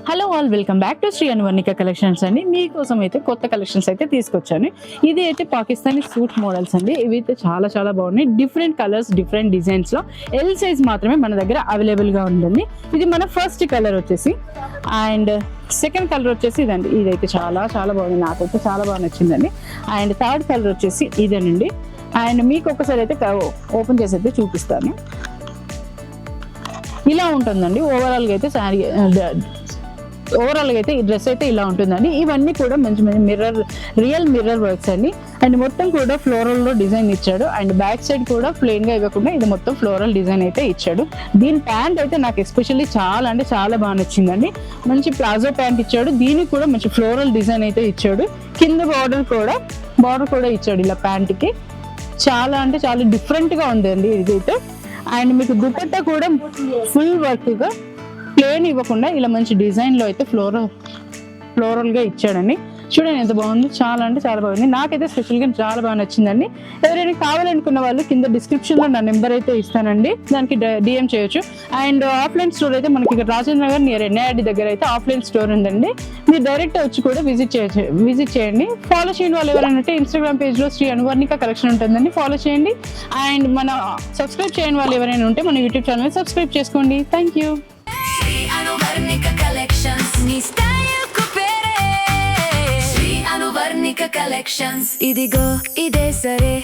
Hello all, welcome back to Shri Anuvarnika collections అండి. మీకోసం అయితే కొత్త కలెక్షన్స్ అయితే తీసుకొచ్చాను. ఇది అయితే పాకిస్తానీ సూట్ మోడల్స్ అండి. ఇవి అయితే చాలా చాలా బాగున్నాయి. డిఫరెంట్ కలర్స్, డిఫరెంట్ డిజైన్స్ లో ఎల్ సైజ్ మాత్రమే మన దగ్గర అవైలబుల్ గా ఉంటుంది. ఇది మన ఫస్ట్ కలర్ వచ్చేసి, అండ్ సెకండ్ కలర్ వచ్చేసి ఇదండి. ఇదైతే చాలా చాలా బాగుంది, నాకైతే చాలా బాగా నచ్చిందండి. అండ్ థర్డ్ కలర్ వచ్చేసి ఇదేనండి. అండ్ మీకు ఒకసారి అయితే ఓపెన్ చేసి అయితే చూపిస్తాను. ఇలా ఉంటుందండి ఓవరాల్గా అయితే శారీ. ఓవరాల్గా అయితే ఈ డ్రెస్ అయితే ఇలా ఉంటుందండి. ఇవన్నీ కూడా మంచి మంచి రియల్ మిర్రర్ వర్క్స్ అండి. అండ్ మొత్తం కూడా ఫ్లోరల్ లో డిజైన్ ఇచ్చాడు. అండ్ బ్యాక్ సైడ్ కూడా ప్లెయిన్ గా ఇవ్వకుండా ఇది మొత్తం ఫ్లోరల్ డిజైన్ అయితే ఇచ్చాడు. దీని ప్యాంట్ అయితే నాకు ఎస్పెషల్లీ చాలా అంటే చాలా బాగా నచ్చిందండి. మంచి ప్లాజో ప్యాంట్ ఇచ్చాడు. దీనికి కూడా మంచి ఫ్లోరల్ డిజైన్ అయితే ఇచ్చాడు. కింద బార్డర్ కూడా ఇచ్చాడు ఇలా ప్యాంట్ కి. చాలా అంటే చాలా డిఫరెంట్ గా ఉందండి ఇదైతే. అండ్ మీకు దుపట్టా కూడా ఫుల్ వర్క్ గా ప్లేన్ ఇవ్వకుండా ఇలా మంచి డిజైన్ లో అయితే ఫ్లోరల్ గా ఇచ్చాడండి. చూడండి ఎంత బాగుంది, చాలా అంటే చాలా బాగుంది. నాకైతే స్పెషల్ గా చాలా బాగా నచ్చిందండి. ఎవరైనా కావాలనుకున్న వాళ్ళు కింద డిస్క్రిప్షన్ లో నా నెంబర్ అయితే ఇస్తానండి, దానికి డిఎం చేయొచ్చు. అండ్ ఆఫ్లైన్ స్టోర్ అయితే మనకి ఇక్కడ రాజేంద్ర నగర్ నియర్ ఎన్ఐఆర్డి దగ్గర అయితే ఆఫ్లైన్ స్టోర్ ఉందండి. మీరు డైరెక్ట్ వచ్చి కూడా విజిట్ చేయండి. ఫాలో చేయండి. వాళ్ళు ఎవరైనా ఉంటే ఇన్స్టాగ్రామ్ పేజ్ లో శ్రీ అనువర్ణిక కలెక్షన్ ఉంటుందండి, ఫాలో చేయండి. అండ్ మన సబ్స్క్రైబ్ చేయని వాళ్ళు ఎవరైనా ఉంటే మన యూట్యూబ్ ఛానల్ సబ్స్క్రైబ్ చేసుకోండి. Thank you. Anuvarnika Collections, నీ స్టైల్ కు పేరే శ్రీ అనువర్ణిక కలెక్షన్స్. ఇదిగో ఇదే సరే.